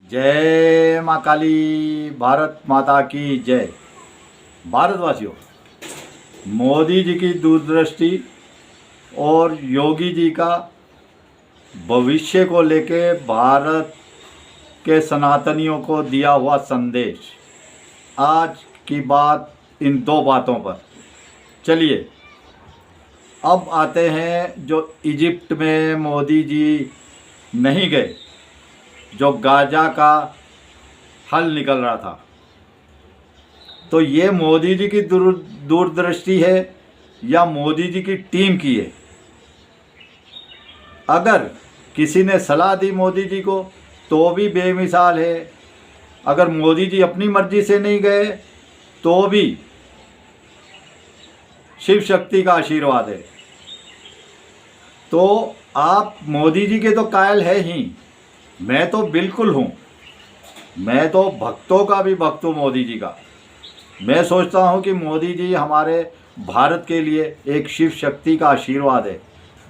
जय माँ काली, भारत माता की जय। भारतवासियों, मोदी जी की दूरदृष्टि और योगी जी का भविष्य को लेके भारत के सनातनियों को दिया हुआ संदेश। आज की बात इन दो बातों पर। चलिए अब आते हैं जो इजिप्ट में मोदी जी नहीं गए, जो गाजा का हल निकल रहा था। तो ये मोदी जी की दूरदृष्टि है या मोदी जी की टीम की है? अगर किसी ने सलाह दी मोदी जी को तो भी बेमिसाल है। अगर मोदी जी अपनी मर्जी से नहीं गए तो भी शिव शक्ति का आशीर्वाद है। तो आप मोदी जी के तो कायल है ही, मैं तो बिल्कुल हूँ। मैं तो भक्तों का भी भक्त हूँ मोदी जी का। मैं सोचता हूँ कि मोदी जी हमारे भारत के लिए एक शिव शक्ति का आशीर्वाद है,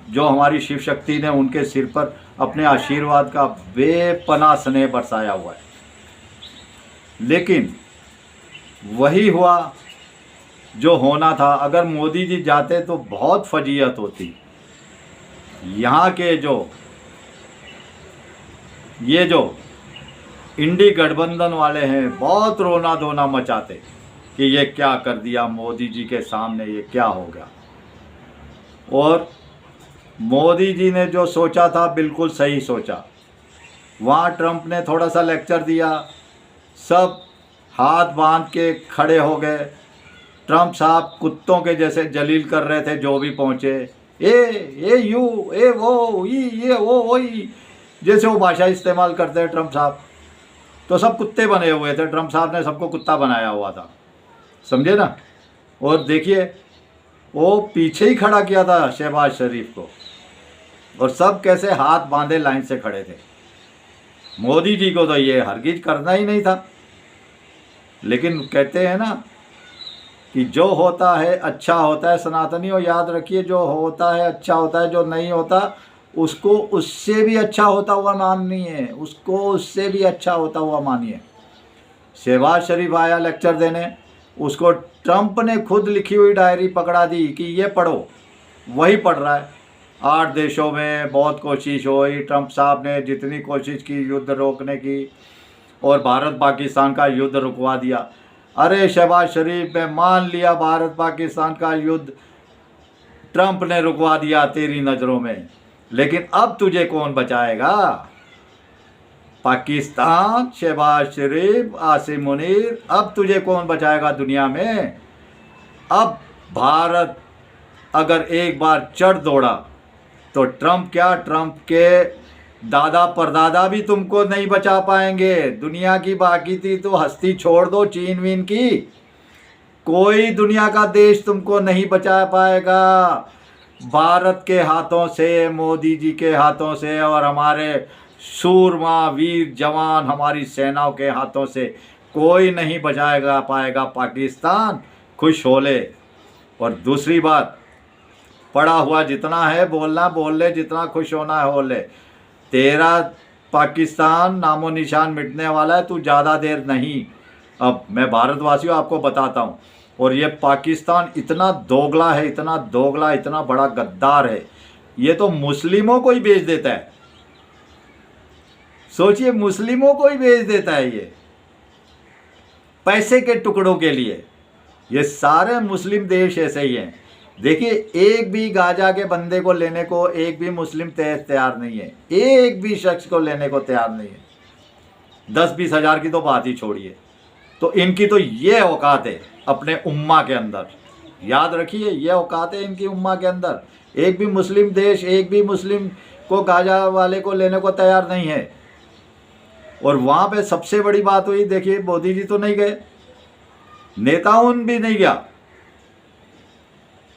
जो हमारी शिव शक्ति ने उनके सिर पर अपने आशीर्वाद का बेपनाह स्नेह बरसाया हुआ है। लेकिन वही हुआ जो होना था। अगर मोदी जी जाते तो बहुत फजीयत होती। यहाँ के जो इंडी गठबंधन वाले हैं, बहुत रोना धोना मचाते कि ये क्या कर दिया मोदी जी के सामने, ये क्या हो गया। और मोदी जी ने जो सोचा था बिल्कुल सही सोचा। वहाँ ट्रंप ने थोड़ा सा लेक्चर दिया, सब हाथ बांध के खड़े हो गए। ट्रंप साहब कुत्तों के जैसे जलील कर रहे थे जो भी पहुँचे। ए यू ए वो ये वो वही, जैसे वो भाषा इस्तेमाल करते हैं ट्रंप साहब। तो सब कुत्ते बने हुए थे। ट्रंप साहब ने सबको कुत्ता बनाया हुआ था, समझे ना। और देखिए वो पीछे ही खड़ा किया था शहबाज शरीफ को, और सब कैसे हाथ बांधे लाइन से खड़े थे। मोदी जी को तो ये हरगिज करना ही नहीं था। लेकिन कहते हैं ना कि जो होता है अच्छा होता है। सनातनियों याद रखिए, जो होता है अच्छा होता है, जो नहीं होता उसको उससे भी अच्छा होता हुआ मानिए, उसको उससे भी अच्छा होता हुआ मानिए। शहबाज शरीफ आया लेक्चर देने, उसको ट्रंप ने खुद लिखी हुई डायरी पकड़ा दी कि ये पढ़ो, वही पढ़ रहा है। 8 देशों में बहुत कोशिश हुई, ट्रंप साहब ने जितनी कोशिश की युद्ध रोकने की, और भारत पाकिस्तान का युद्ध रुकवा दिया। अरे शहबाज शरीफ, मैं मान लिया भारत पाकिस्तान का युद्ध ट्रंप ने रुकवा दिया तेरी नज़रों में, लेकिन अब तुझे कौन बचाएगा? पाकिस्तान, शहबाज शरीफ, आसिम मुनीर, अब तुझे कौन बचाएगा दुनिया में? अब भारत अगर एक बार चढ़ दौड़ा तो ट्रंप क्या, ट्रंप के दादा परदादा भी तुमको नहीं बचा पाएंगे। दुनिया की बाकी थी तो हस्ती छोड़ दो, चीन वीन की, कोई दुनिया का देश तुमको नहीं बचा पाएगा। भारत के हाथों से, मोदी जी के हाथों से, और हमारे सूरमा वीर जवान हमारी सेनाओं के हाथों से कोई नहीं बचाएगा पाएगा पाकिस्तान। खुश हो ले। और दूसरी बात, पड़ा हुआ जितना है बोलना बोल ले, जितना खुश होना है हो ले। तेरा पाकिस्तान नामो निशान मिटने वाला है, तू ज़्यादा देर नहीं। अब मैं भारतवासियों आपको बताता हूँ। और ये पाकिस्तान इतना दोगला है, इतना दोगला, इतना बड़ा गद्दार है, ये तो मुस्लिमों को ही बेच देता है। सोचिए, मुस्लिमों को ही बेच देता है ये पैसे के टुकड़ों के लिए। ये सारे मुस्लिम देश ऐसे ही हैं। देखिए, एक भी गाजा के बंदे को लेने को एक भी मुस्लिम तैयार नहीं है, एक भी शख्स को लेने को तैयार नहीं है। 10-20 हज़ार की तो बात ही छोड़िए। तो इनकी तो ये औकात है अपने उम्मा के अंदर, याद रखिए, ये औकात है इनकी उम्मा के अंदर। एक भी मुस्लिम देश, एक भी मुस्लिम को गाजा वाले को लेने को तैयार नहीं है। और वहाँ पे सबसे बड़ी बात हुई, देखिए मोदी जी तो नहीं गए, नेताउन भी नहीं गया।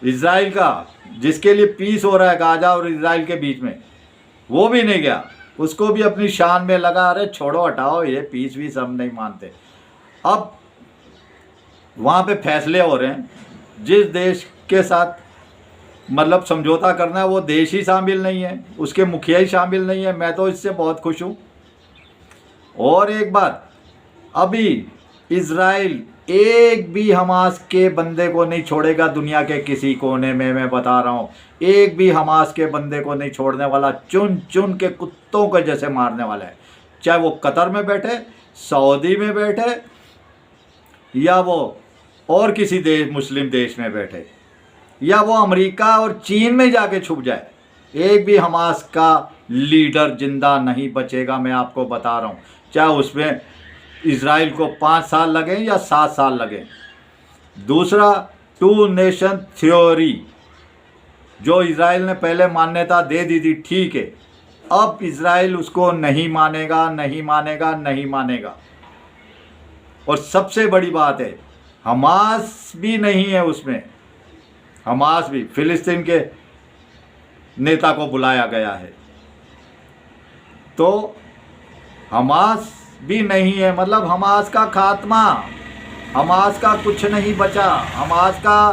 इजराइल का, जिसके लिए पीस हो रहा है गाजा और इजराइल के बीच में, वो भी नहीं गया। उसको भी अपनी शान में लगा, अरे छोड़ो हटाओ, ये पीस भी सब नहीं मानते। अब वहाँ पे फैसले हो रहे हैं, जिस देश के साथ मतलब समझौता करना है वो देश ही शामिल नहीं है, उसके मुखिया ही शामिल नहीं है। मैं तो इससे बहुत खुश हूँ। और एक बात, अभी इज़राइल एक भी हमास के बंदे को नहीं छोड़ेगा दुनिया के किसी कोने में, मैं बता रहा हूँ। एक भी हमास के बंदे को नहीं छोड़ने वाला, चुन चुन के कुत्तों के जैसे मारने वाला है। चाहे वो कतर में बैठे, सऊदी में बैठे, या वो और किसी देश, मुस्लिम देश में बैठे, या वो अमेरिका और चीन में जाके छुप जाए, एक भी हमास का लीडर जिंदा नहीं बचेगा, मैं आपको बता रहा हूँ। चाहे उसमें इज़राइल को 5 साल लगे या 7 साल लगे। दूसरा, 2 नेशन थ्योरी जो इज़राइल ने पहले मान्यता दे दी थी, ठीक है, अब इज़राइल उसको नहीं मानेगा, नहीं मानेगा, नहीं मानेगा। और सबसे बड़ी बात है, हमास भी नहीं है उसमें। हमास भी, फिलिस्तीन के नेता को बुलाया गया है, तो हमास भी नहीं है, मतलब हमास का खात्मा, हमास का कुछ नहीं बचा, हमास का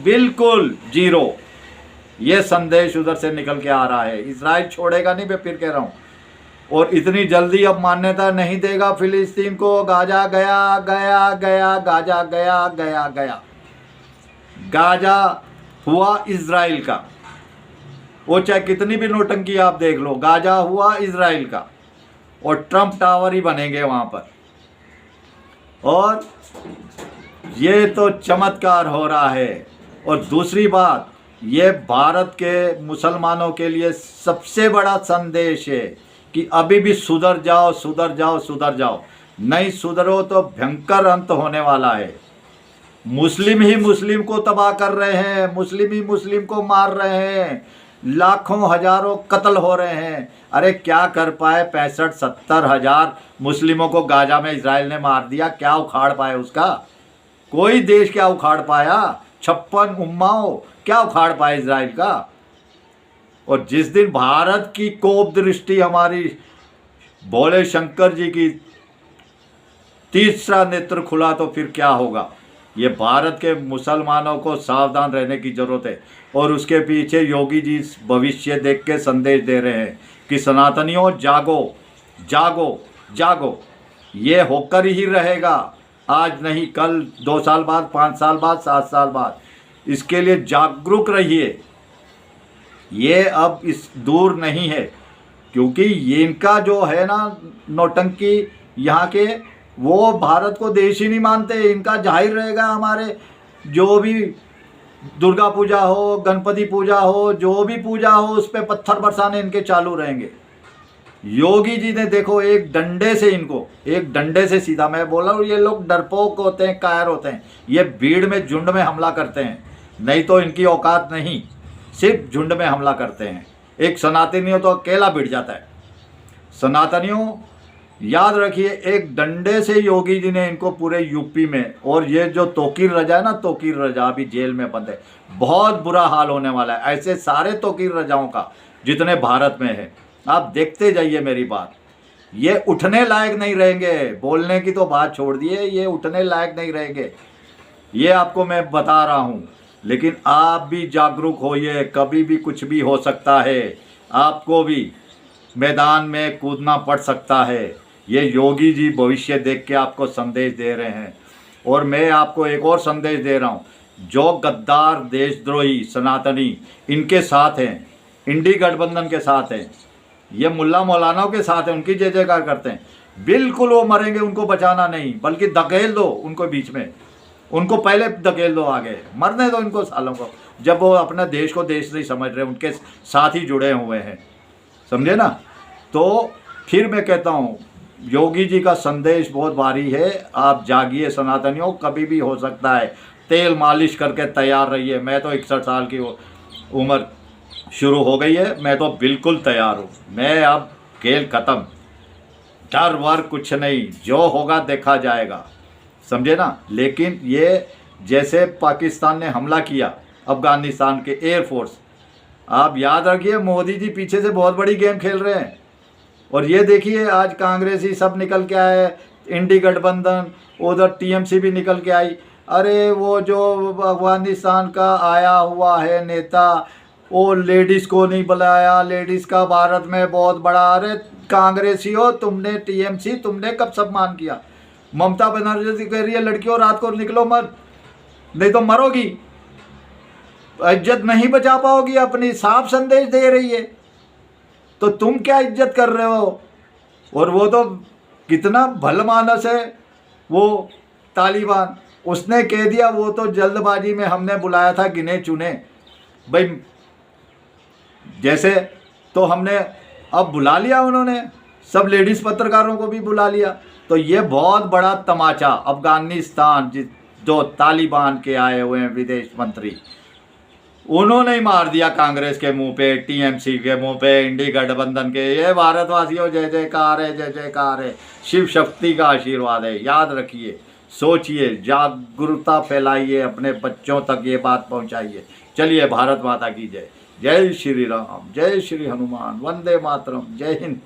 बिल्कुल जीरो। ये संदेश उधर से निकल के आ रहा है। इज़राइल छोड़ेगा नहीं, मैं फिर कह रहा हूँ। और इतनी जल्दी अब मान्यता नहीं देगा फिलिस्तीन को। गाजा गया गया गया, गाजा गया गया गया। गाजा हुआ इज़राइल का, वो चाहे कितनी भी नोटंकी आप देख लो, गाजा हुआ इज़राइल का, और ट्रंप टावर ही बनेंगे वहाँ पर। और ये तो चमत्कार हो रहा है। और दूसरी बात, ये भारत के मुसलमानों के लिए सबसे बड़ा संदेश है कि अभी भी सुधर जाओ, सुधर जाओ, सुधर जाओ। नहीं सुधरो तो भयंकर अंत होने वाला है। मुस्लिम ही मुस्लिम को तबाह कर रहे हैं, मुस्लिम ही मुस्लिम को मार रहे हैं, लाखों हजारों कत्ल हो रहे हैं। अरे क्या कर पाए? 65-70 हजार मुस्लिमों को गाजा में इज़राइल ने मार दिया, क्या उखाड़ पाए उसका? कोई देश क्या उखाड़ पाया? 56 उम्माओं क्या उखाड़ पाए इज़राइल का? और जिस दिन भारत की कोप दृष्टि, हमारी भोले शंकर जी की तीसरा नेत्र खुला, तो फिर क्या होगा? ये भारत के मुसलमानों को सावधान रहने की ज़रूरत है। और उसके पीछे योगी जी भविष्य देख के संदेश दे रहे हैं कि सनातनियों जागो, जागो, जागो। ये होकर ही रहेगा, आज नहीं कल, 2 साल बाद, 5 साल बाद, 7 साल बाद। इसके लिए जागरूक रहिए। ये अब इस दूर नहीं है, क्योंकि ये इनका जो है ना नौटंकी यहाँ के, वो भारत को देश ही नहीं मानते। इनका जाहिर रहेगा, हमारे जो भी दुर्गा पूजा हो, गणपति पूजा हो, जो भी पूजा हो, उस पर पत्थर बरसाने इनके चालू रहेंगे। योगी जी ने देखो, एक डंडे से इनको, एक डंडे से सीधा, मैं बोला हूँ, ये लोग डरपोक होते हैं, कायर होते हैं। ये भीड़ में, झुंड में हमला करते हैं, नहीं तो इनकी औकात नहीं, सिर्फ झुंड में हमला करते हैं। एक सनातनियों तो अकेला भिड़ जाता है। सनातनियों याद रखिए, एक डंडे से योगी जी ने इनको पूरे यूपी में, और ये जो तोकीर रजा है ना, तोकीर रजा अभी जेल में बंद है, बहुत बुरा हाल होने वाला है। ऐसे सारे तोकीर रजाओं का जितने भारत में है, आप देखते जाइए मेरी बात। ये उठने लायक नहीं रहेंगे, बोलने की तो बात छोड़ दिए, ये उठने लायक नहीं रहेंगे, ये आपको मैं बता रहा हूँ। लेकिन आप भी जागरूक होइए, कभी भी कुछ भी हो सकता है, आपको भी मैदान में कूदना पड़ सकता है। ये योगी जी भविष्य देख के आपको संदेश दे रहे हैं। और मैं आपको एक और संदेश दे रहा हूँ, जो गद्दार देशद्रोही सनातनी इनके साथ हैं, इंडी गठबंधन के साथ हैं, ये मुल्ला मौलानाओं के साथ हैं, उनकी जय जयकार करते हैं, बिल्कुल वो मरेंगे, उनको बचाना नहीं, बल्कि धकेल दो उनको बीच में, उनको पहले धकेल दो आगे, मरने दो इनको सालों को, जब वो अपने देश को देश नहीं समझ रहे, उनके साथ ही जुड़े हुए हैं, समझे ना। तो फिर मैं कहता हूँ, योगी जी का संदेश बहुत भारी है। आप जागिए सनातनियों, कभी भी हो सकता है। तेल मालिश करके तैयार रहिए। मैं तो 61 साल की उम्र शुरू हो गई है, मैं तो बिल्कुल तैयार हूँ। मैं अब खेल ख़त्म, डर वर कुछ नहीं, जो होगा देखा जाएगा, समझे ना। लेकिन ये जैसे पाकिस्तान ने हमला किया अफ़गानिस्तान के एयरफोर्स, आप याद रखिए, मोदी जी पीछे से बहुत बड़ी गेम खेल रहे हैं। और ये देखिए, आज कांग्रेसी सब निकल के आए, इंडी गठबंधन, उधर टीएमसी भी निकल के आई। अरे वो जो अफगानिस्तान का आया हुआ है नेता, वो लेडीज़ को नहीं बुलाया, लेडीज़ का भारत में बहुत बड़ा, अरे कांग्रेसी हो, तुमने टीएमसी, तुमने कब सम्मान किया? ममता बनर्जी कह रही है लड़कियों रात को निकलो मत, नहीं तो मरोगी, इज्जत नहीं बचा पाओगी अपनी, साफ संदेश दे रही है। तो तुम क्या इज्जत कर रहे हो? और वो तो कितना भलमानस है वो तालिबान, उसने कह दिया वो तो जल्दबाजी में हमने बुलाया था गिने चुने। भाई जैसे तो हमने अब बुला लिया, उन्होंने सब लेडीज़ पत्रकारों को भी बुला लिया। तो ये बहुत बड़ा तमाचा अफगानिस्तान जो तालिबान के आए हुए हैं विदेश मंत्री, उन्होंने ही मार दिया कांग्रेस के मुंह पे, टीएमसी के मुंह पे, इंडी गठबंधन के। ये भारतवासियों जय जयकार है, जय जयकार है, शिव शक्ति का आशीर्वाद है। याद रखिए, सोचिए, जागरूकता फैलाइए, अपने बच्चों तक ये बात पहुंचाइए। चलिए, भारत माता की जय। जय श्री राम, जय श्री हनुमान, वंदे मातरम, जय हिंद।